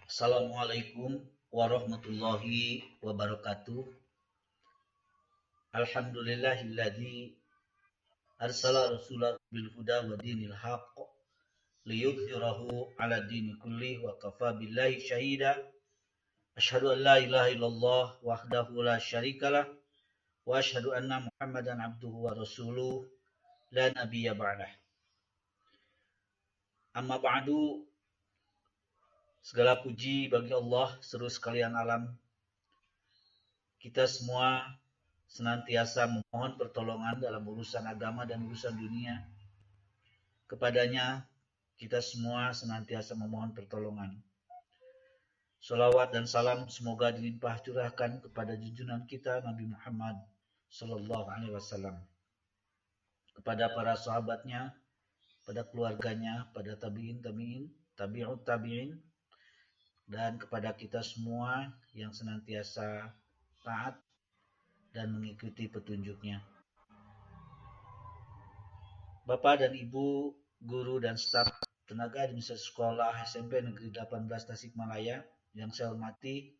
Assalamualaikum warahmatullahi wabarakatuh. Alhamdulillahilladzi arsala rasulahu bil huda wa dinil haqq liyudhhirahu 'ala dini kulli wa kafa billahi syahida. Asyhadu an la ilaha illallah wahdahu la syarikalah wa asyhadu anna Muhammadan abduhu wa rasuluh la nabiyya ba'dah. Amma ba'du, segala puji bagi Allah seluruh sekalian alam. Kita semua senantiasa memohon pertolongan dalam urusan agama dan urusan dunia. Kepadanya kita semua senantiasa memohon pertolongan. Salawat dan salam semoga dilimpah curahkan kepada junjungan kita Nabi Muhammad Sallallahu Alaihi Wasallam, kepada para sahabatnya, pada keluarganya, pada tabi'in, tabi'ut tabi'in, dan kepada kita semua yang senantiasa taat dan mengikuti petunjuknya. Bapak dan Ibu, guru dan staf tenaga administrasi sekolah SMP Negeri 18 Tasikmalaya yang saya hormati,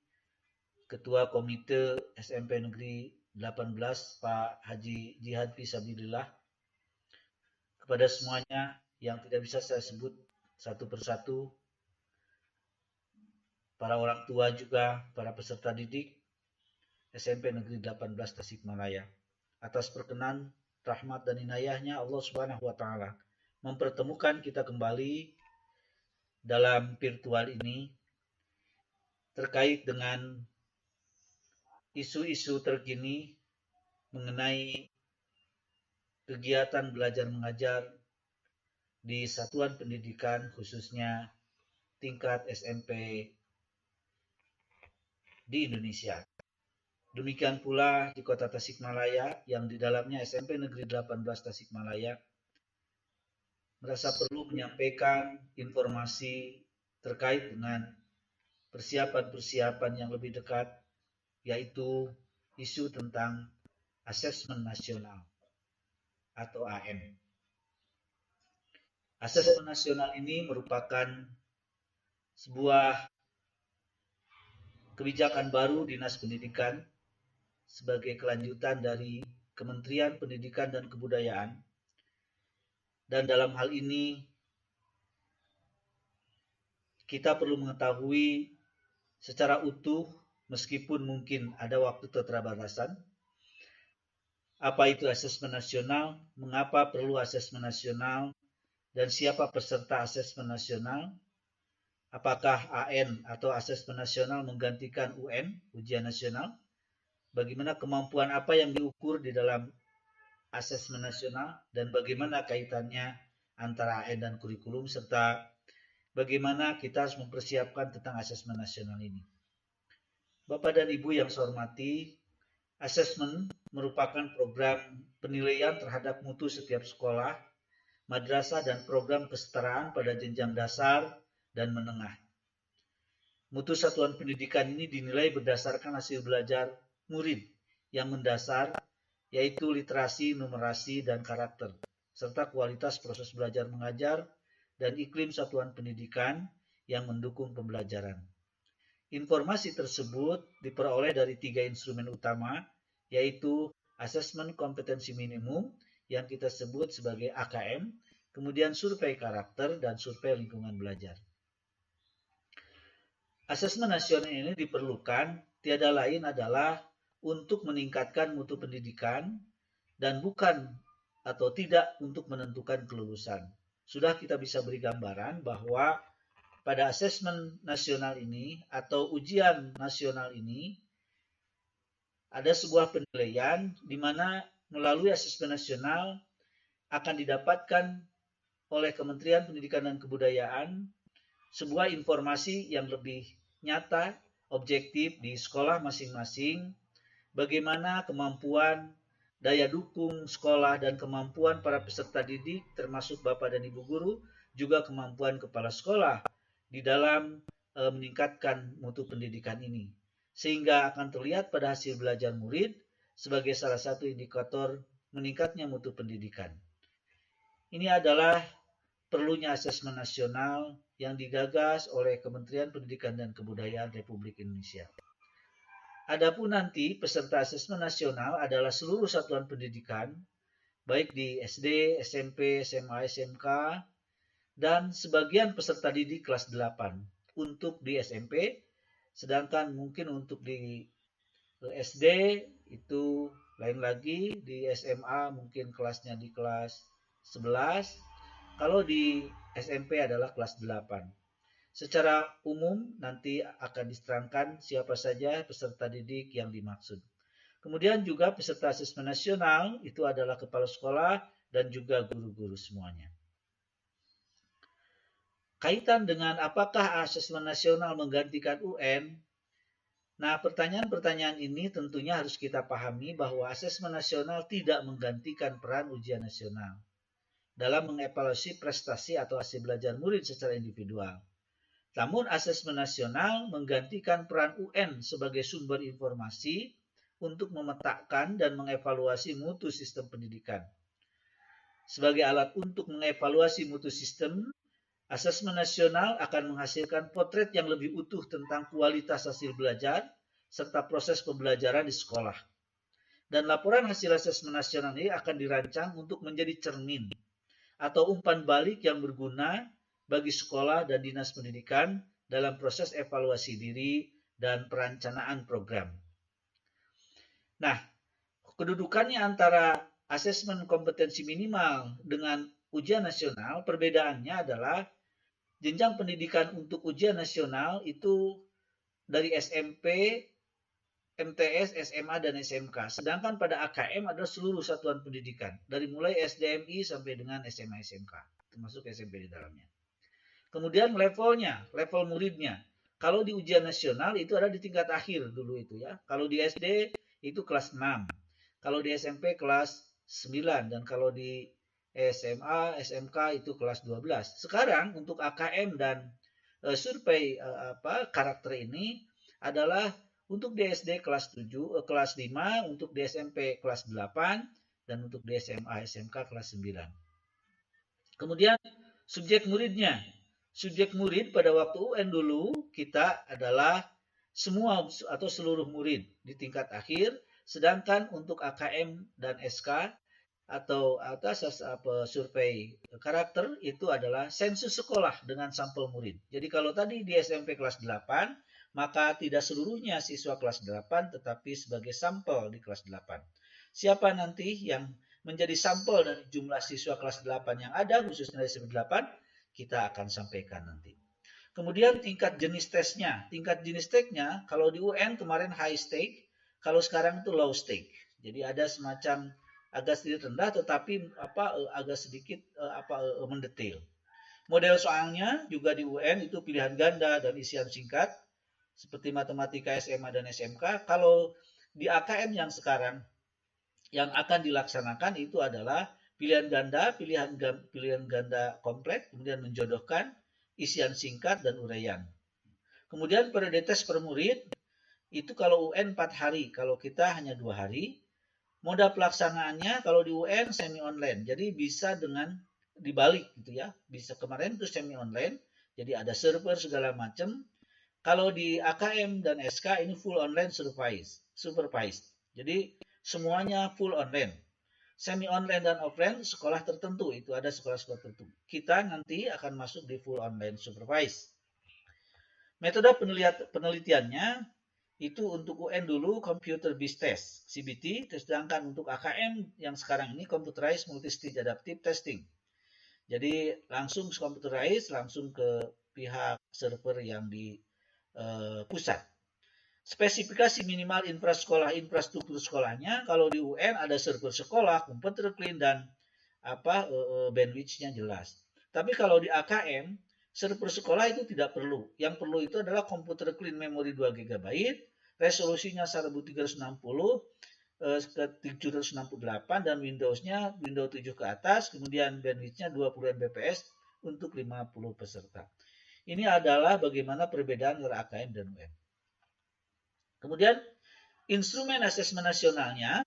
Ketua Komite SMP Negeri 18 Pak Haji Jihad Fisabilillah, kepada semuanya yang tidak bisa saya sebut satu persatu, para orang tua juga, para peserta didik SMP Negeri 18 Tasikmalaya. Atas perkenan, rahmat dan inayahnya Allah Subhanahu wa taala mempertemukan kita kembali dalam virtual ini terkait dengan isu-isu terkini mengenai kegiatan belajar mengajar di satuan pendidikan khususnya tingkat SMP di Indonesia. Demikian pula di Kota Tasikmalaya yang di dalamnya SMP Negeri 18 Tasikmalaya merasa perlu menyampaikan informasi terkait dengan persiapan-persiapan yang lebih dekat, yaitu isu tentang asesmen nasional atau AM. Asesmen nasional ini merupakan sebuah kebijakan baru Dinas Pendidikan sebagai kelanjutan dari Kementerian Pendidikan dan Kebudayaan, dan dalam hal ini kita perlu mengetahui secara utuh, meskipun mungkin ada waktu keterbatasan, apa itu asesmen nasional, mengapa perlu asesmen nasional, dan siapa peserta asesmen nasional, apakah AN atau asesmen nasional menggantikan UN, ujian nasional, bagaimana kemampuan apa yang diukur di dalam asesmen nasional, dan bagaimana kaitannya antara AN dan kurikulum, serta bagaimana kita harus mempersiapkan tentang asesmen nasional ini. Bapak dan Ibu yang saya hormati, asesmen merupakan program penilaian terhadap mutu setiap sekolah, madrasah, dan program kesetaraan pada jenjang dasar dan menengah. Mutu satuan pendidikan ini dinilai berdasarkan hasil belajar murid yang mendasar, yaitu literasi, numerasi, dan karakter, serta kualitas proses belajar mengajar dan iklim satuan pendidikan yang mendukung pembelajaran. Informasi tersebut diperoleh dari 3 instrumen utama, yaitu asesmen kompetensi minimum yang kita sebut sebagai AKM, kemudian survei karakter, dan survei lingkungan belajar. Asesmen nasional ini diperlukan tiada lain adalah untuk meningkatkan mutu pendidikan dan bukan atau tidak untuk menentukan kelulusan. Sudah kita bisa beri gambaran bahwa pada asesmen nasional ini atau ujian nasional ini ada sebuah penilaian di mana melalui asesmen nasional akan didapatkan oleh Kementerian Pendidikan dan Kebudayaan sebuah informasi yang lebih nyata, objektif di sekolah masing-masing, bagaimana kemampuan, daya dukung sekolah dan kemampuan para peserta didik termasuk Bapak dan Ibu guru, juga kemampuan kepala sekolah di dalam meningkatkan mutu pendidikan ini. Sehingga akan terlihat pada hasil belajar murid sebagai salah satu indikator meningkatnya mutu pendidikan. Ini adalah perlunya asesmen nasional yang digagas oleh Kementerian Pendidikan dan Kebudayaan Republik Indonesia. Adapun nanti peserta asesmen nasional adalah seluruh satuan pendidikan, baik di SD, SMP, SMA, SMK, dan sebagian peserta didik kelas 8 untuk di SMP, sedangkan mungkin untuk di SD itu lain lagi, di SMA mungkin kelasnya di kelas 11, kalau di SMP adalah kelas 8. Secara umum nanti akan diterangkan siapa saja peserta didik yang dimaksud. Kemudian juga peserta asesmen nasional itu adalah kepala sekolah dan juga guru-guru semuanya. Kaitan dengan apakah asesmen nasional menggantikan UN? Nah, pertanyaan-pertanyaan ini tentunya harus kita pahami bahwa asesmen nasional tidak menggantikan peran ujian nasional dalam mengevaluasi prestasi atau hasil belajar murid secara individual. Namun, asesmen nasional menggantikan peran UN sebagai sumber informasi untuk memetakan dan mengevaluasi mutu sistem pendidikan. Sebagai alat untuk mengevaluasi mutu sistem, asesmen nasional akan menghasilkan potret yang lebih utuh tentang kualitas hasil belajar serta proses pembelajaran di sekolah. Dan laporan hasil asesmen nasional ini akan dirancang untuk menjadi cermin atau umpan balik yang berguna bagi sekolah dan dinas pendidikan dalam proses evaluasi diri dan perencanaan program. Nah, kedudukannya antara asesmen kompetensi minimal dengan ujian nasional, perbedaannya adalah jenjang pendidikan untuk ujian nasional itu dari SMP, MTS, SMA, dan SMK. Sedangkan pada AKM adalah seluruh satuan pendidikan. Dari mulai SDMI sampai dengan SMA, SMK. Termasuk SMP di dalamnya. Kemudian levelnya, level muridnya. Kalau di ujian nasional itu ada di tingkat akhir dulu itu ya. Kalau di SD itu kelas 6. Kalau di SMP kelas 9. Dan kalau di SMA, SMK itu kelas 12. Sekarang untuk AKM dan survei karakter ini adalah untuk di SD kelas 7, kelas 5, untuk di SMP kelas 8, dan untuk di SMA, SMK kelas 9. Kemudian subjek muridnya. Subjek murid pada waktu UN dulu kita adalah semua atau seluruh murid di tingkat akhir, sedangkan untuk AKM dan SK atau atas survei karakter itu adalah sensus sekolah dengan sampel murid. Jadi kalau tadi di SMP kelas 8, maka tidak seluruhnya siswa kelas 8 tetapi sebagai sampel di kelas 8. Siapa nanti yang menjadi sampel dari jumlah siswa kelas 8 yang ada khususnya dari SMP 8 kita akan sampaikan nanti. Kemudian tingkat jenis tesnya. Tingkat jenis tesnya kalau di UN kemarin high stake, kalau sekarang itu low stake. Jadi ada semacam agak sedikit rendah tetapi agak sedikit mendetail. Model soalnya juga di UN itu pilihan ganda dan isian singkat seperti matematika SMA dan SMK. Kalau di AKM yang sekarang yang akan dilaksanakan itu adalah pilihan ganda kompleks, kemudian menjodohkan isian singkat dan uraian. Kemudian periode tes per murid itu kalau UN 4 hari, kalau kita hanya 2 hari. Moda pelaksanaannya kalau di UN semi online, jadi bisa dengan dibalik gitu ya. Bisa kemarin itu semi online, jadi ada server segala macam. Kalau di AKM dan SK ini full online supervised. Jadi semuanya full online. Semi online dan offline sekolah tertentu, itu ada sekolah-sekolah tertentu. Kita nanti akan masuk di full online supervised. Metode penelitiannya itu untuk UN dulu computer based test, CBT, sedangkan untuk AKM yang sekarang ini computerized multi-stage adaptive testing. Jadi langsung computerized, langsung ke pihak server yang di pusat. Spesifikasi minimal infrastruktur sekolahnya, kalau di UN ada server sekolah, komputer clean dan bandwidth-nya jelas. Tapi kalau di AKM server sekolah itu tidak perlu. Yang perlu itu adalah komputer clean memori 2 GB, resolusinya 1360 ke 768 dan Windows-nya Windows 7 ke atas, kemudian bandwidth-nya 20 Mbps untuk 50 peserta. Ini adalah bagaimana perbedaan antara AKM dan UN. Kemudian instrumen asesmen nasionalnya.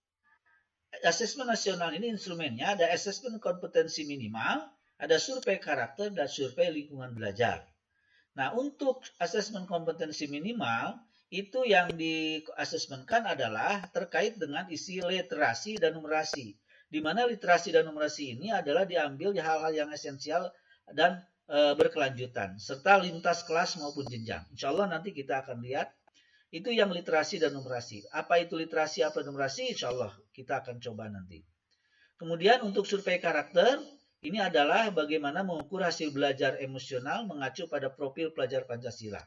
Asesmen nasional ini instrumennya ada asesmen kompetensi minimal, ada survei karakter dan survei lingkungan belajar. Nah, untuk asesmen kompetensi minimal, itu yang diasesmenkan adalah terkait dengan isi literasi dan numerasi. Di mana literasi dan numerasi ini adalah diambil hal-hal yang esensial dan berkelanjutan, serta lintas kelas maupun jenjang. Insya Allah nanti kita akan lihat itu yang literasi dan numerasi. Apa itu literasi, apa numerasi? Insya Allah kita akan coba nanti. Kemudian untuk survei karakter, ini adalah bagaimana mengukur hasil belajar emosional mengacu pada profil pelajar Pancasila.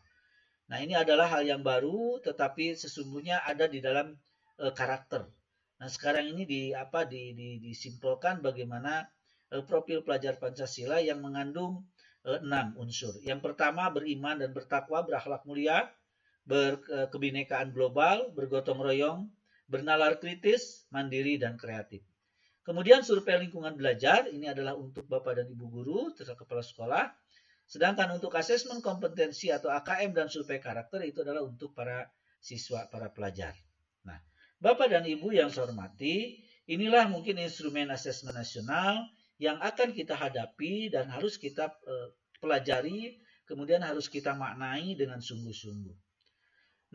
Nah, ini adalah hal yang baru, tetapi sesungguhnya ada di dalam karakter. Nah, sekarang ini disimpulkan bagaimana profil pelajar Pancasila yang mengandung 6 unsur. Yang pertama, beriman dan bertakwa, berakhlak mulia, berkebinekaan global, bergotong royong, bernalar kritis, mandiri, dan kreatif. Kemudian survei lingkungan belajar, ini adalah untuk Bapak dan Ibu guru, serta kepala sekolah. Sedangkan untuk asesmen kompetensi atau AKM dan survei karakter itu adalah untuk para siswa, para pelajar. Nah, Bapak dan Ibu yang saya hormati, inilah mungkin instrumen asesmen nasional yang akan kita hadapi dan harus kita pelajari, kemudian harus kita maknai dengan sungguh-sungguh.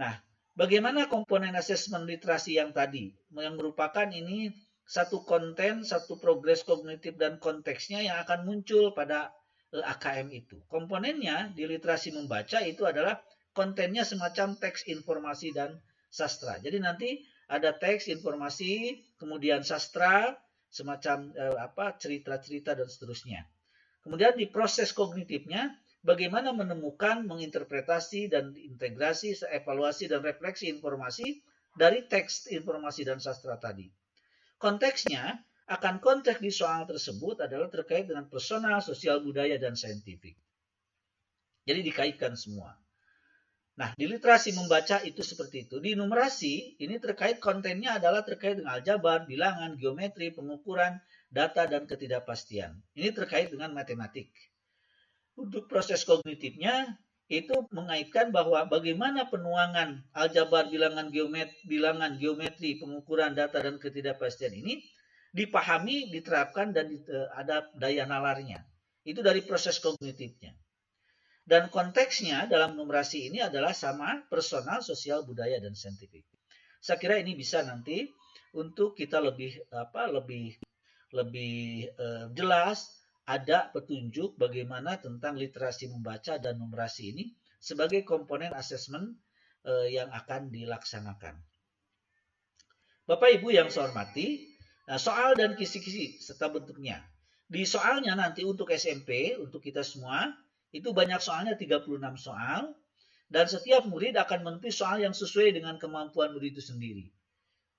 Nah, bagaimana komponen asesmen literasi yang tadi, yang merupakan ini satu konten, satu progres kognitif dan konteksnya yang akan muncul pada AKM itu. Komponennya di literasi membaca itu adalah kontennya semacam teks, informasi, dan sastra. Jadi nanti ada teks, informasi, kemudian sastra, semacam cerita-cerita dan seterusnya. Kemudian di proses kognitifnya, bagaimana menemukan, menginterpretasi, dan integrasi, evaluasi, dan refleksi informasi dari teks, informasi, dan sastra tadi. Konteksnya, akan konteks di soal tersebut adalah terkait dengan personal, sosial, budaya, dan saintifik. Jadi dikaitkan semua. Nah, di literasi membaca itu seperti itu. Di numerasi, ini terkait kontennya adalah terkait dengan aljabar, bilangan, geometri, pengukuran, data, dan ketidakpastian. Ini terkait dengan matematik. Untuk proses kognitifnya, itu mengaitkan bahwa bagaimana penuangan aljabar, bilangan geometri, pengukuran data, dan ketidakpastian ini dipahami, diterapkan, dan ada daya nalarnya. Itu dari proses kognitifnya. Dan konteksnya dalam numerasi ini adalah sama personal, sosial, budaya, dan saintifik. Saya kira ini bisa nanti untuk kita lebih jelas ada petunjuk bagaimana tentang literasi membaca dan numerasi ini sebagai komponen asesmen yang akan dilaksanakan. Bapak Ibu yang saya hormati, soal dan kisi-kisi serta bentuknya. Di soalnya nanti untuk SMP, untuk kita semua, itu banyak soalnya 36 soal, dan setiap murid akan menulis soal yang sesuai dengan kemampuan murid itu sendiri.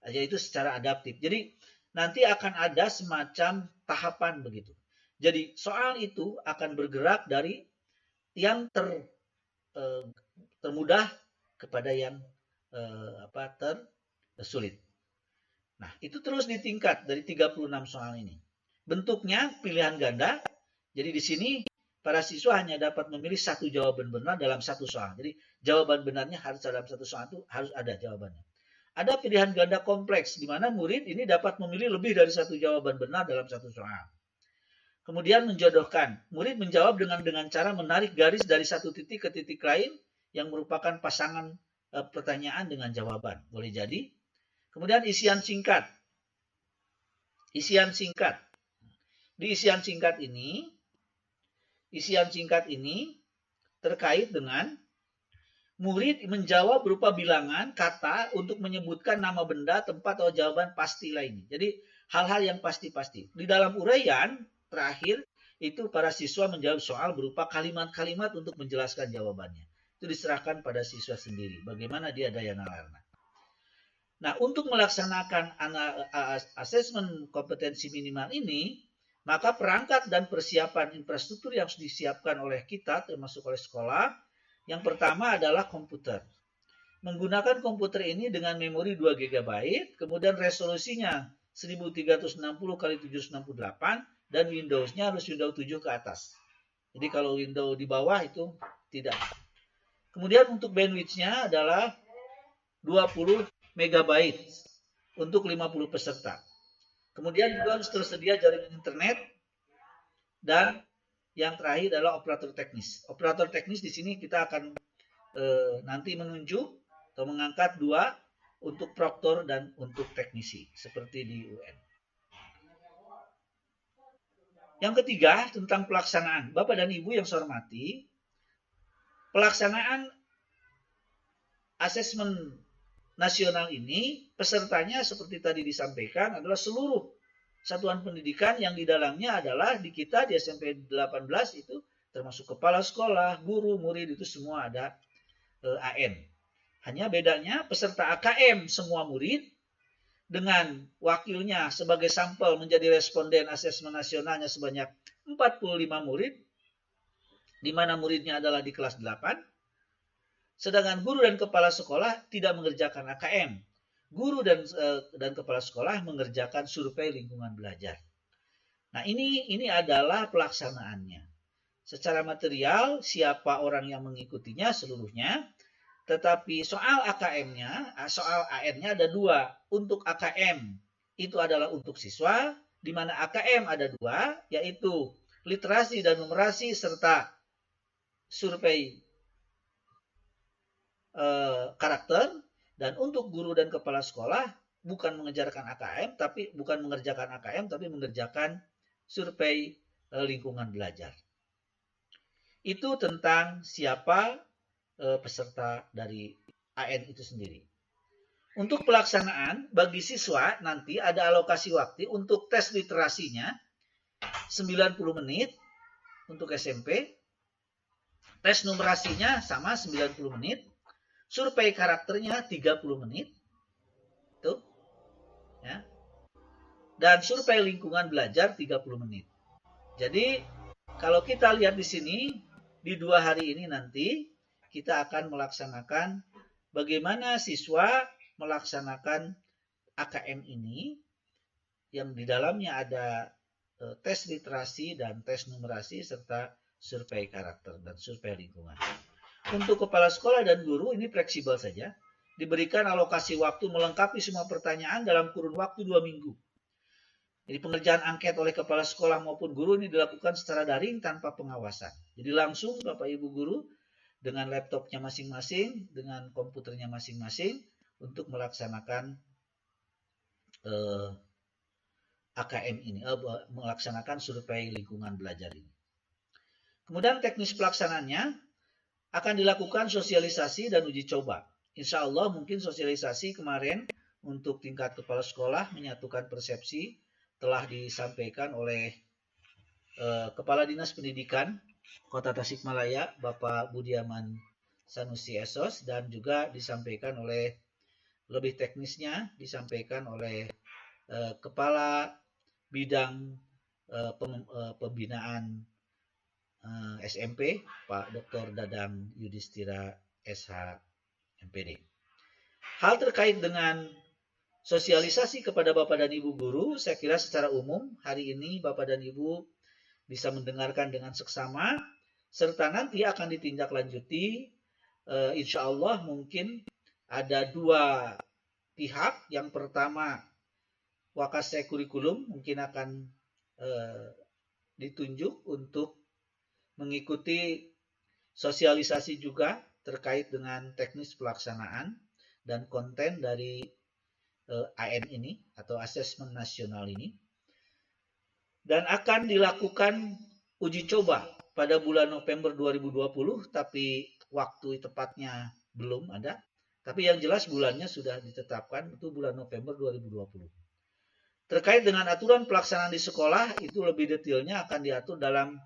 Yaitu secara adaptif. Jadi nanti akan ada semacam tahapan begitu. Jadi soal itu akan bergerak dari yang termudah kepada yang tersulit. Nah, itu terus ditingkat dari 36 soal ini. Bentuknya pilihan ganda. Jadi di sini para siswa hanya dapat memilih satu jawaban benar dalam satu soal. Jadi jawaban benarnya harus dalam satu soal itu harus ada jawabannya. Ada pilihan ganda kompleks di mana murid ini dapat memilih lebih dari satu jawaban benar dalam satu soal. Kemudian menjodohkan. Murid menjawab dengan cara menarik garis dari satu titik ke titik lain yang merupakan pasangan pertanyaan dengan jawaban. Boleh jadi. Kemudian isian singkat. Isian singkat. Di isian singkat ini terkait dengan murid menjawab berupa bilangan kata untuk menyebutkan nama benda, tempat, atau jawaban pasti lainnya. Jadi hal-hal yang pasti-pasti. Di dalam uraian terakhir itu para siswa menjawab soal berupa kalimat-kalimat untuk menjelaskan jawabannya. Itu diserahkan pada siswa sendiri. Bagaimana dia daya nalarnya. Nah, untuk melaksanakan asesmen kompetensi minimal ini, maka perangkat dan persiapan infrastruktur yang harus disiapkan oleh kita, termasuk oleh sekolah, yang pertama adalah komputer. Menggunakan komputer ini dengan memori 2 GB, kemudian resolusinya 1360 x 768, dan Windows-nya harus Windows 7 ke atas. Jadi kalau Windows di bawah itu tidak. Kemudian untuk bandwidth-nya adalah 20 MB untuk 50 peserta. Kemudian juga harus tersedia jaringan internet dan yang terakhir adalah operator teknis. Operator teknis di sini kita akan nanti menunjuk atau mengangkat dua untuk proktor dan untuk teknisi seperti di UN. Yang ketiga tentang pelaksanaan. Bapak dan Ibu yang saya hormati, pelaksanaan asesmen nasional ini pesertanya seperti tadi disampaikan adalah seluruh satuan pendidikan yang di dalamnya adalah di kita di SMP 18 itu termasuk kepala sekolah, guru, murid itu semua ada AN. Hanya bedanya peserta AKM semua murid dengan wakilnya sebagai sampel menjadi responden asesmen nasionalnya sebanyak 45 murid, di mana muridnya adalah di kelas 8. Sedangkan guru dan kepala sekolah tidak mengerjakan AKM. Guru dan kepala sekolah mengerjakan survei lingkungan belajar. Nah, ini adalah pelaksanaannya. Secara material, siapa orang yang mengikutinya seluruhnya, tetapi soal AKM-nya, soal AN-nya ada dua. Untuk AKM, itu adalah untuk siswa, di mana AKM ada dua, yaitu literasi dan numerasi serta survei karakter. Dan untuk guru dan kepala sekolah bukan mengerjakan AKM, tapi mengerjakan survei lingkungan belajar. Itu tentang siapa peserta dari AN itu sendiri. Untuk pelaksanaan bagi siswa nanti ada alokasi waktu untuk tes literasinya 90 menit untuk SMP. Tes numerasinya sama 90 menit. Survei karakternya 30 menit. Tuh. Ya. Dan survei lingkungan belajar 30 menit. Jadi kalau kita lihat di sini di 2 hari ini nanti kita akan melaksanakan bagaimana siswa melaksanakan AKM ini yang di dalamnya ada tes literasi dan tes numerasi serta survei karakter dan survei lingkungan. Untuk kepala sekolah dan guru ini fleksibel saja. Diberikan alokasi waktu melengkapi semua pertanyaan dalam kurun waktu 2 minggu. Jadi pengerjaan angket oleh kepala sekolah maupun guru ini dilakukan secara daring tanpa pengawasan. Jadi langsung Bapak Ibu guru dengan laptopnya masing-masing, dengan komputernya masing-masing untuk melaksanakan AKM ini, melaksanakan survei lingkungan belajar ini. Kemudian teknis pelaksanaannya akan dilakukan sosialisasi dan uji coba. Insya Allah mungkin sosialisasi kemarin untuk tingkat kepala sekolah menyatukan persepsi telah disampaikan oleh Kepala Dinas Pendidikan Kota Tasikmalaya, Bapak Budiaman Sanusi Esos, dan juga disampaikan oleh lebih teknisnya disampaikan oleh Kepala Bidang Pembinaan SMP, Pak Dr. Dadang Yudhistira SH MPD. Hal terkait dengan sosialisasi kepada Bapak dan Ibu guru, saya kira secara umum hari ini Bapak dan Ibu bisa mendengarkan dengan seksama, serta nanti akan ditindaklanjuti, insya Allah mungkin ada 2 pihak. Yang pertama, Wakasek Kurikulum mungkin akan ditunjuk untuk mengikuti sosialisasi juga terkait dengan teknis pelaksanaan dan konten dari AN ini atau asesmen nasional ini. Dan akan dilakukan uji coba pada bulan November 2020, tapi waktu tepatnya belum ada. Tapi yang jelas bulannya sudah ditetapkan, itu bulan November 2020. Terkait dengan aturan pelaksanaan di sekolah, itu lebih detailnya akan diatur dalam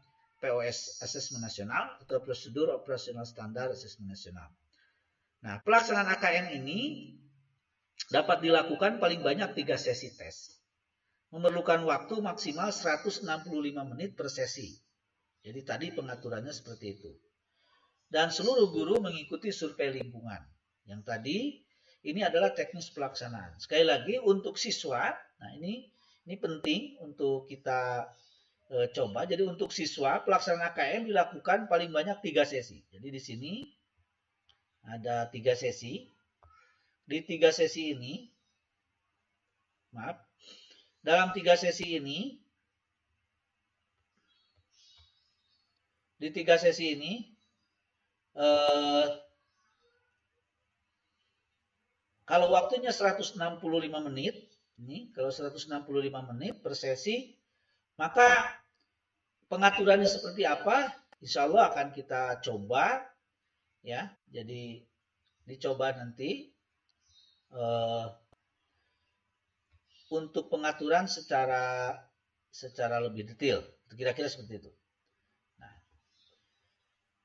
POS Asesmen Nasional atau Prosedur Operasional Standar Asesmen Nasional. Nah, pelaksanaan AKM ini dapat dilakukan paling banyak 3 sesi tes. Memerlukan waktu maksimal 165 menit per sesi. Jadi tadi pengaturannya seperti itu. Dan seluruh guru mengikuti survei lingkungan. Yang tadi ini adalah teknis pelaksanaan. Sekali lagi untuk siswa, nah ini penting untuk kita coba. Jadi untuk siswa pelaksanaan AKM dilakukan paling banyak 3 sesi. Jadi di sini ada 3 sesi. Di 3 sesi ini, dalam 3 sesi ini di 3 sesi ini eh, kalau waktunya 165 menit, ini kalau 165 menit per sesi, maka pengaturannya seperti apa? Insya Allah akan kita coba ya. Jadi dicoba nanti eh, untuk pengaturan secara lebih detail. Kira-kira seperti itu. Nah,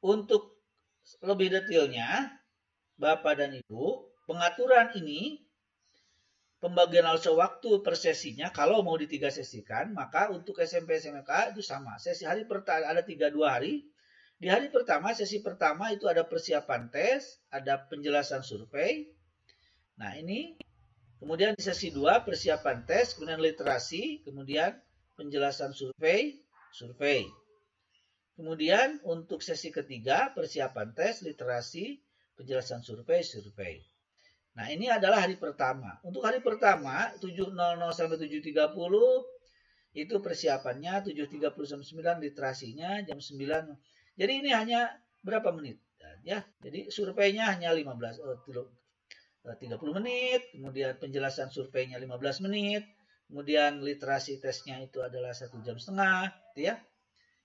untuk lebih detailnya, Bapak dan Ibu, pengaturan ini pembagian alsa waktu per sesinya kalau mau di 3 sesikan, maka untuk SMP SMK itu sama. Sesi hari pertama ada 32 hari. Di hari pertama, sesi pertama itu ada persiapan tes, ada penjelasan survei. Nah, ini kemudian di sesi 2 persiapan tes, kemudian literasi, kemudian penjelasan survei. Kemudian untuk sesi ketiga persiapan tes, literasi, penjelasan survei. Nah, ini adalah hari pertama. Untuk hari pertama 7.00 sampai 7.30 itu persiapannya, 7.30 sampai 9 literasinya, jam 9. Jadi ini hanya berapa menit? Ya, jadi surveinya hanya 30 menit, kemudian penjelasan surveinya 15 menit, kemudian literasi tesnya itu adalah 1,5 jam, gitu ya.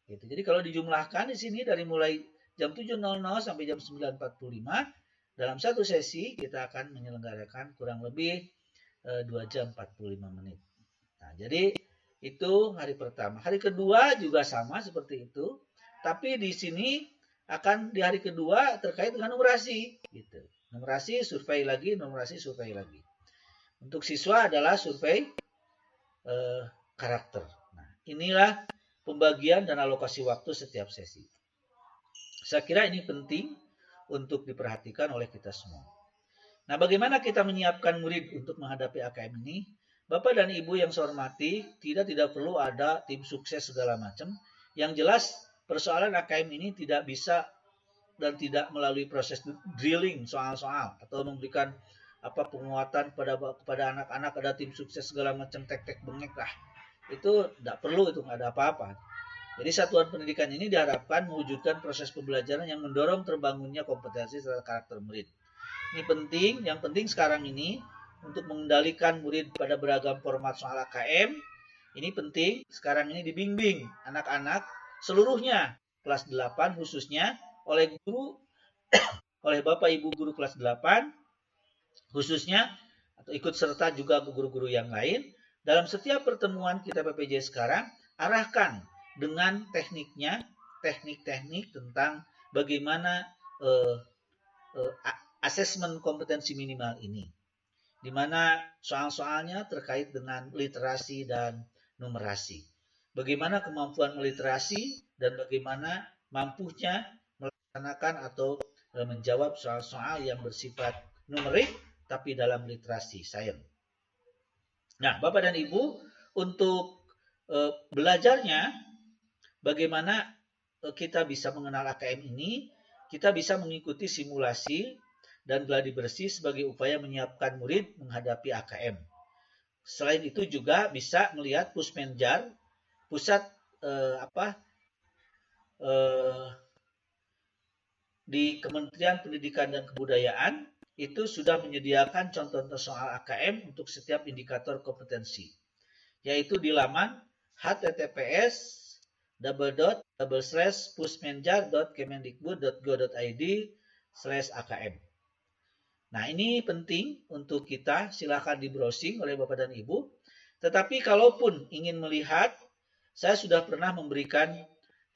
Gitu. Jadi kalau dijumlahkan di sini dari mulai jam 7.00 sampai jam 9.45 dalam satu sesi kita akan menyelenggarakan kurang lebih 2 jam 45 menit. Nah, jadi itu hari pertama. Hari kedua juga sama seperti itu, tapi di sini akan di hari kedua terkait dengan numerasi, gitu. Numerasi, survei lagi, numerasi, survei lagi. Untuk siswa adalah survei karakter. Nah, inilah pembagian dan alokasi waktu setiap sesi. Saya kira ini penting untuk diperhatikan oleh kita semua. Nah, bagaimana kita menyiapkan murid untuk menghadapi AKM ini? Bapak dan Ibu yang saya hormati, tidak perlu ada tim sukses segala macam. Yang jelas, persoalan AKM ini tidak bisa dan tidak melalui proses drilling soal-soal atau memberikan penguatan kepada anak-anak, ada tim sukses segala macam tek-tek bengek lah. Itu tidak perlu, itu nggak ada apa-apa. Jadi satuan pendidikan ini diharapkan mewujudkan proses pembelajaran yang mendorong terbangunnya kompetensi serta karakter murid. Ini penting, yang penting sekarang ini untuk mengendalikan murid pada beragam format soal AKM, ini penting sekarang ini dibimbing anak-anak seluruhnya kelas 8 khususnya oleh guru, oleh Bapak Ibu guru kelas 8 khususnya, atau ikut serta juga guru-guru yang lain. Dalam setiap pertemuan kita PPJ sekarang, arahkan dengan tekniknya, teknik-teknik tentang bagaimana asesmen kompetensi minimal ini, di mana soal-soalnya terkait dengan literasi dan numerasi. Bagaimana kemampuan meliterasi dan bagaimana mampunya melaksanakan atau menjawab soal-soal yang bersifat numerik tapi dalam literasi sains. Nah, Bapak dan Ibu, untuk belajarnya bagaimana kita bisa mengenal AKM ini, kita bisa mengikuti simulasi dan gladi bersih sebagai upaya menyiapkan murid menghadapi AKM. Selain itu juga bisa melihat Pusmenjar, pusat di Kementerian Pendidikan dan Kebudayaan itu sudah menyediakan contoh soal AKM untuk setiap indikator kompetensi, yaitu di laman https://pusmenjar.kemendikbud.go.id/akm. Nah, ini penting untuk kita, silakan di browsing oleh Bapak dan Ibu. Tetapi kalaupun ingin melihat, saya sudah pernah memberikan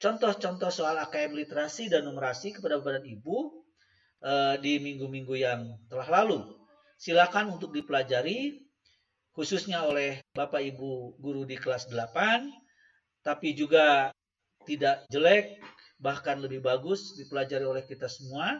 contoh-contoh soal AKM literasi dan numerasi kepada Bapak dan Ibu di minggu-minggu yang telah lalu. Silakan untuk dipelajari, khususnya oleh Bapak Ibu guru di kelas 8, tapi juga tidak jelek, bahkan lebih bagus dipelajari oleh kita semua,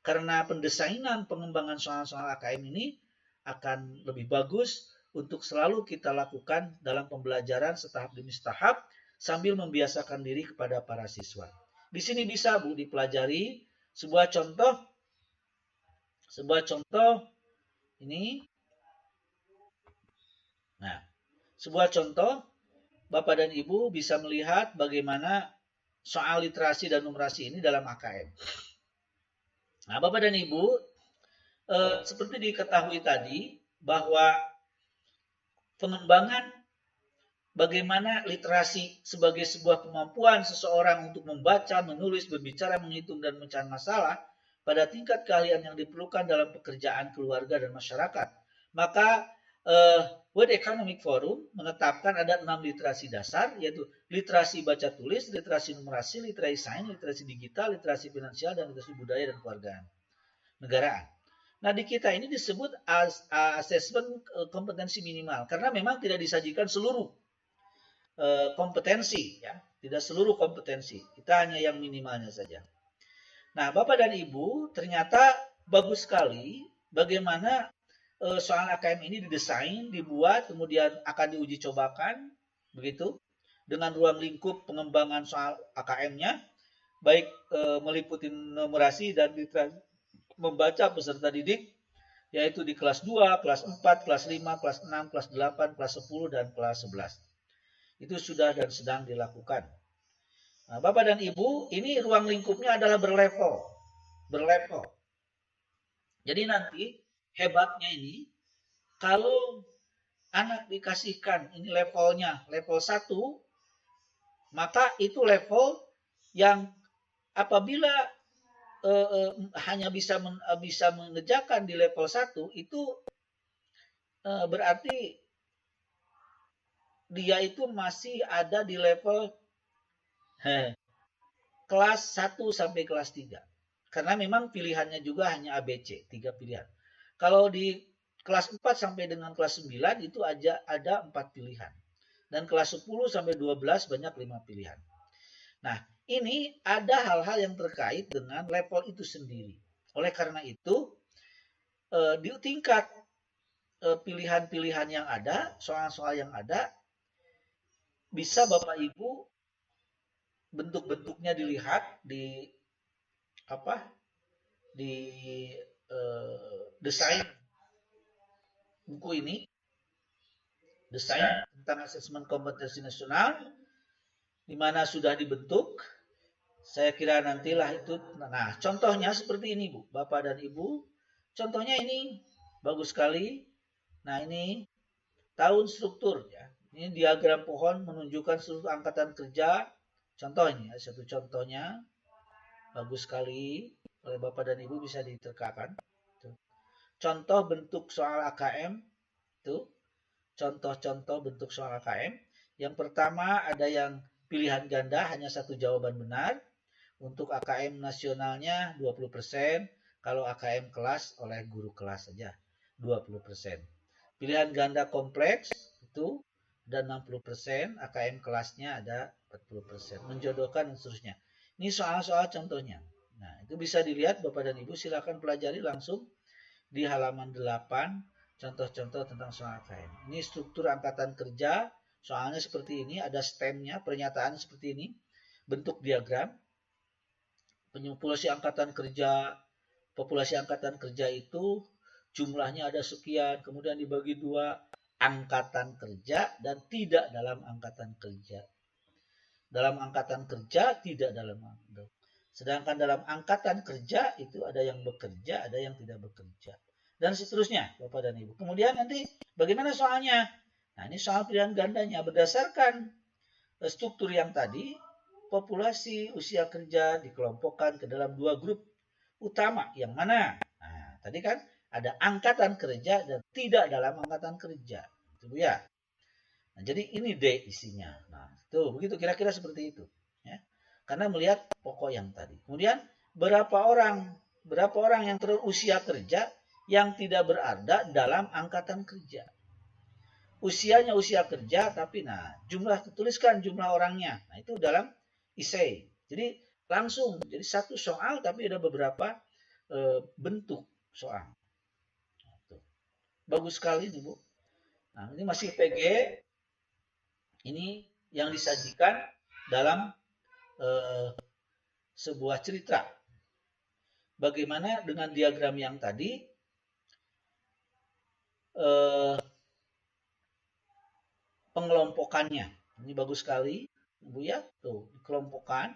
karena pendesainan pengembangan soal-soal AKM ini akan lebih bagus untuk selalu kita lakukan dalam pembelajaran setahap demi setahap sambil membiasakan diri kepada para siswa. Di sini bisa Bu dipelajari sebuah contoh ini. Nah, sebuah contoh Bapak dan Ibu bisa melihat bagaimana soal literasi dan numerasi ini dalam AKM. Nah, Bapak dan Ibu, seperti diketahui tadi bahwa pengembangan bagaimana literasi sebagai sebuah kemampuan seseorang untuk membaca, menulis, berbicara, menghitung, dan mencari masalah pada tingkat keahlian yang diperlukan dalam pekerjaan keluarga dan masyarakat. Maka World Economic Forum menetapkan ada 6 literasi dasar, yaitu literasi baca tulis, literasi numerasi, literasi sains, literasi digital, literasi finansial, dan literasi budaya dan keluargaan negaraan. Nah, di kita ini disebut asesmen kompetensi minimal, karena memang tidak disajikan seluruh kompetensi, ya, tidak seluruh kompetensi, kita hanya yang minimalnya saja. Nah, Bapak dan Ibu, ternyata bagus sekali bagaimana soal AKM ini didesain, dibuat, kemudian akan diuji cobakan, begitu, dengan ruang lingkup pengembangan soal AKM-nya, baik meliputi numerasi dan literasi membaca peserta didik, yaitu di kelas 2, kelas 4, kelas 5, kelas 6, kelas 8, kelas 10, dan kelas 11. Itu sudah dan sedang dilakukan. Nah, Bapak dan Ibu, ini ruang lingkupnya adalah berlevel. Jadi nanti hebatnya ini, kalau anak dikasihkan ini levelnya, level 1, maka itu level yang apabila hanya bisa mengerjakan di level 1, itu berarti dia itu masih ada di level kelas 1 sampai kelas 3. Karena memang pilihannya juga hanya ABC, 3 pilihan. Kalau di kelas 4 sampai dengan kelas 9 itu aja ada 4 pilihan. Dan kelas 10 sampai 12 banyak 5 pilihan. Nah, ini ada hal-hal yang terkait dengan level itu sendiri. Oleh karena itu, di tingkat pilihan-pilihan yang ada, soal-soal yang ada, bisa Bapak Ibu bentuk-bentuknya dilihat di desain buku ini, desain tentang asesmen kompetensi nasional, di mana sudah dibentuk. Saya kira nantilah itu. Nah, contohnya seperti ini, Bu, Bapak dan Ibu. Contohnya ini bagus sekali. Nah, ini tahun struktur, ya. Ini diagram pohon menunjukkan seluruh angkatan kerja. Contoh ini, satu contohnya bagus sekali. Oleh Bapak dan Ibu bisa diterkakan. Contoh bentuk soal AKM itu. Contoh-contoh bentuk soal AKM. Yang pertama ada yang pilihan ganda, hanya satu jawaban benar. Untuk AKM nasionalnya 20%, kalau AKM kelas oleh guru kelas saja 20%. Pilihan ganda kompleks itu ada 60%, AKM kelasnya ada 40%. Menjodohkan dan seterusnya. Ini soal-soal contohnya. Nah, itu bisa dilihat Bapak dan Ibu, silakan pelajari langsung di halaman 8, contoh-contoh tentang soal AKM. Ini struktur angkatan kerja, soalnya seperti ini, ada stemnya, pernyataan seperti ini, bentuk diagram. Populasi angkatan kerja itu jumlahnya ada sekian, kemudian dibagi 2, angkatan kerja dan tidak dalam angkatan kerja. Dalam angkatan kerja, tidak dalam angkatan. Sedangkan dalam angkatan kerja itu ada yang bekerja, ada yang tidak bekerja. Dan seterusnya, Bapak dan Ibu. Kemudian nanti bagaimana soalnya? Nah, ini soal pilihan gandanya. Berdasarkan struktur yang tadi, populasi usia kerja dikelompokkan ke dalam 2 grup utama. Yang mana? Nah, tadi kan ada angkatan kerja dan tidak dalam angkatan kerja. Itu ya. Nah, jadi ini D isinya. Nah, tuh begitu kira-kira seperti itu. Ya. Karena melihat pokok yang tadi. Kemudian berapa orang yang terusia kerja yang tidak berada dalam angkatan kerja. Usianya usia kerja, tapi jumlah tuliskan jumlah orangnya. Nah, itu dalam essay. Jadi langsung jadi satu soal tapi ada beberapa bentuk soal. Bagus sekali nih, Bu. Nah, ini masih PG. Ini yang disajikan dalam sebuah cerita. Bagaimana dengan diagram yang tadi pengelompokannya. Ini bagus sekali, Bu ya. Tuh, dikelompokkan.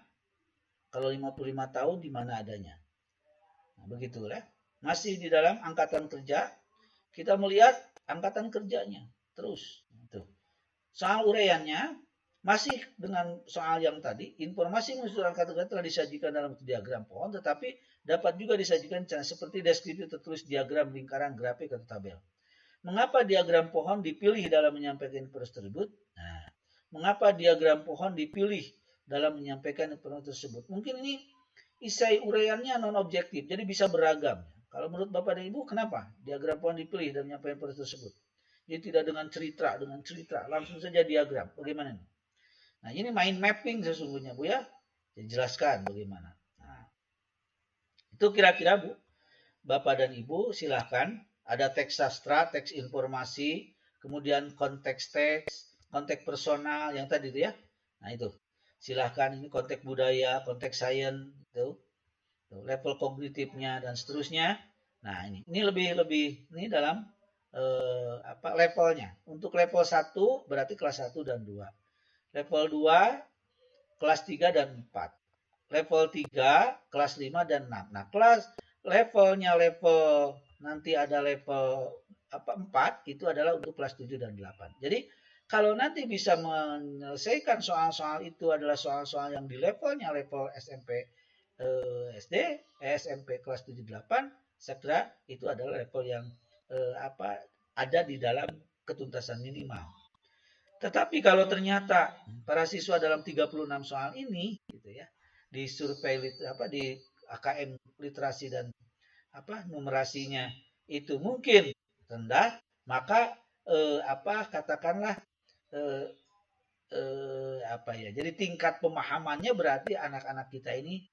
Kalau 55 tahun di mana adanya. Nah, begitu ya. Masih di dalam angkatan kerja, kita melihat angkatan kerjanya terus. Itu. Soal uraiannya masih dengan soal yang tadi, informasi mengenai angkatan kerja telah disajikan dalam diagram pohon, tetapi dapat juga disajikan seperti deskripsi tertulis diagram lingkaran, grafik, atau tabel. Mengapa diagram pohon dipilih dalam menyampaikan informasi tersebut? Nah, mengapa diagram pohon dipilih dalam menyampaikan informasi tersebut? Mungkin ini isai uraiannya non-objektif, jadi bisa beragam. Kalau menurut Bapak dan Ibu, kenapa diagram pohon dipilih dalam menyampaikan informasi tersebut? Jadi tidak dengan cerita, langsung saja diagram. Bagaimana ini? Nah, ini mind mapping sesungguhnya, Bu ya. Dijelaskan bagaimana. Nah, itu kira-kira, Bu. Bapak dan Ibu silahkan. Ada teks sastra, teks informasi, kemudian konteks teks, konteks personal yang tadi itu ya. Nah itu, silahkan ini konteks budaya, konteks sains, itu, level kognitifnya dan seterusnya. Nah ini lebih ini dalam levelnya. Untuk level 1 berarti kelas 1 dan 2. Level 2 kelas 3 dan 4. Level 3 kelas 5 dan 6. Nah, levelnya nanti ada level 4 itu adalah untuk kelas 7 dan 8. Jadi kalau nanti bisa menyelesaikan soal-soal itu adalah soal-soal yang di levelnya level SMP SD, SMP kelas 7 8, saya kira itu adalah level yang ada di dalam ketuntasan minimal. Tetapi kalau ternyata para siswa dalam 36 soal ini gitu ya, di survei di AKM literasi dan numerasinya itu mungkin rendah, maka katakanlah jadi tingkat pemahamannya berarti anak-anak kita ini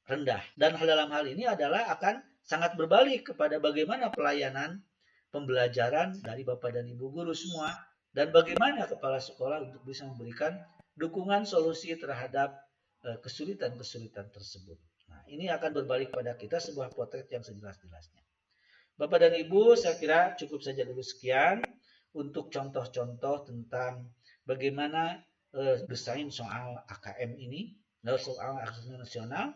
rendah. Dan dalam hal ini adalah akan sangat berbalik kepada bagaimana pelayanan pembelajaran dari Bapak dan Ibu guru semua, dan bagaimana kepala sekolah untuk bisa memberikan dukungan solusi terhadap kesulitan-kesulitan tersebut. Nah, ini akan berbalik pada kita sebuah potret yang sejelas-jelasnya. Bapak dan Ibu, saya kira cukup saja dulu sekian untuk contoh-contoh tentang bagaimana desain soal AKM ini, soal akses nasional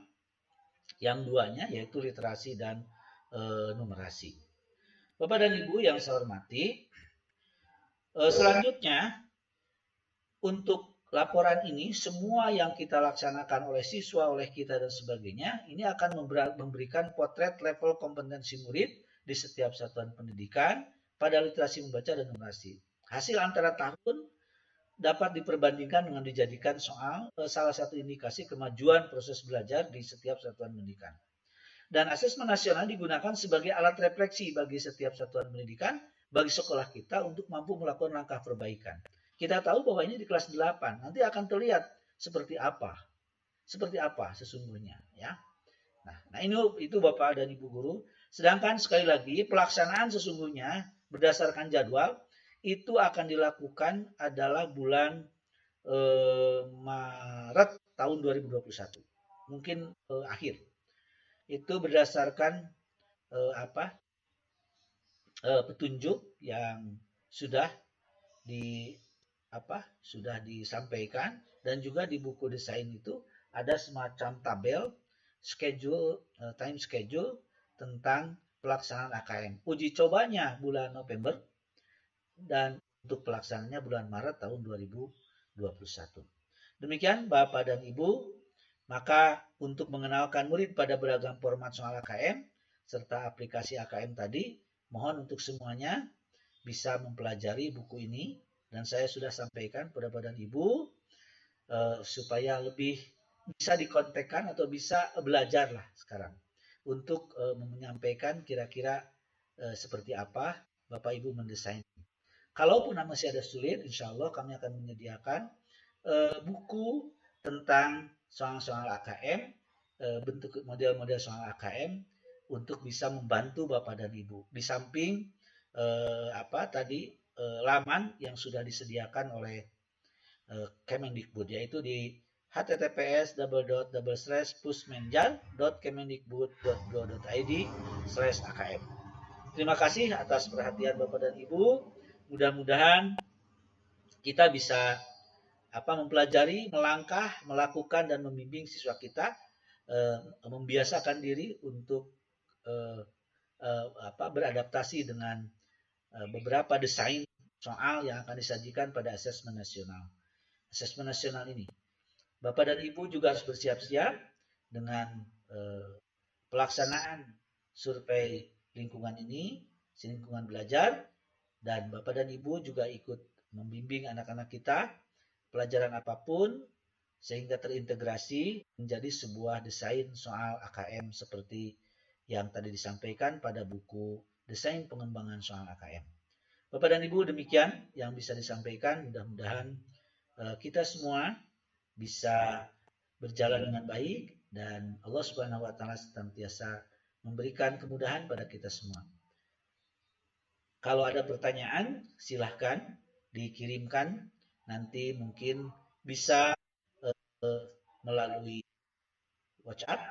yang duanya yaitu literasi dan numerasi. Bapak dan Ibu yang saya hormati, selanjutnya untuk laporan ini semua yang kita laksanakan oleh siswa, oleh kita dan sebagainya, ini akan memberikan potret level kompetensi murid di setiap satuan pendidikan pada literasi membaca dan numerasi. Hasil antara tahun dapat diperbandingkan dengan dijadikan soal salah satu indikasi kemajuan proses belajar di setiap satuan pendidikan. Dan asesmen nasional digunakan sebagai alat refleksi bagi setiap satuan pendidikan, bagi sekolah kita untuk mampu melakukan langkah perbaikan. Kita tahu bahwa ini di kelas 8, nanti akan terlihat seperti apa sesungguhnya ya. Nah itu Bapak dan Ibu guru. Sedangkan sekali lagi pelaksanaan sesungguhnya berdasarkan jadwal itu akan dilakukan adalah bulan Maret tahun 2021. Mungkin akhir. Itu berdasarkan petunjuk yang sudah disampaikan, dan juga di buku desain itu ada semacam tabel time schedule tentang pelaksanaan AKM. Uji cobanya bulan November dan untuk pelaksanaannya bulan Maret tahun 2021. Demikian Bapak dan Ibu. Maka untuk mengenalkan murid pada beragam format soal AKM serta aplikasi AKM tadi, mohon untuk semuanya bisa mempelajari buku ini, dan saya sudah sampaikan kepada Bapak dan Ibu supaya lebih bisa dikontekkan atau bisa belajar lah sekarang untuk menyampaikan kira-kira seperti apa Bapak Ibu mendesain. Kalaupun masih ada sulit, insya Allah kami akan menyediakan buku tentang soal-soal AKM, bentuk model-model soal AKM untuk bisa membantu Bapak dan Ibu. Di samping laman yang sudah disediakan oleh Kemendikbud, yaitu di https://pusmenjan.kemendikbud.go.id/AKM. Terima kasih atas perhatian Bapak dan Ibu. Mudah-mudahan kita bisa mempelajari, melangkah, melakukan dan membimbing siswa kita membiasakan diri untuk beradaptasi dengan beberapa desain soal yang akan disajikan pada asesmen nasional. Asesmen nasional ini, Bapak dan Ibu juga harus bersiap-siap dengan pelaksanaan survei lingkungan ini, lingkungan belajar, dan Bapak dan Ibu juga ikut membimbing anak-anak kita pelajaran apapun sehingga terintegrasi menjadi sebuah desain soal AKM seperti yang tadi disampaikan pada buku Desain Pengembangan Soal AKM. Bapak dan Ibu, demikian yang bisa disampaikan. Mudah-mudahan kita semua bisa berjalan dengan baik dan Allah Subhanahu wa taala senantiasa memberikan kemudahan pada kita semua. Kalau ada pertanyaan, silahkan dikirimkan. Nanti mungkin bisa melalui WhatsApp,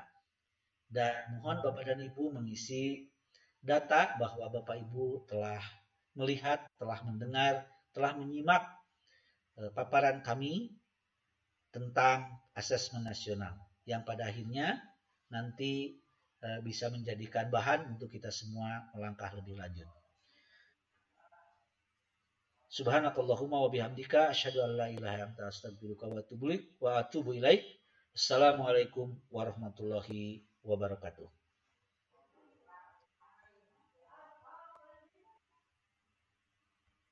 dan mohon Bapak dan Ibu mengisi data bahwa Bapak Ibu telah melihat, telah mendengar, telah menyimak paparan kami tentang asesmen nasional yang pada akhirnya nanti bisa menjadikan bahan untuk kita semua melangkah lebih lanjut. Subhanakallahumma wa bihamdika asyhadu an la ilaha illa anta astaghfiruka wa atubu ilaik. Assalamualaikum warahmatullahi wabarakatuh.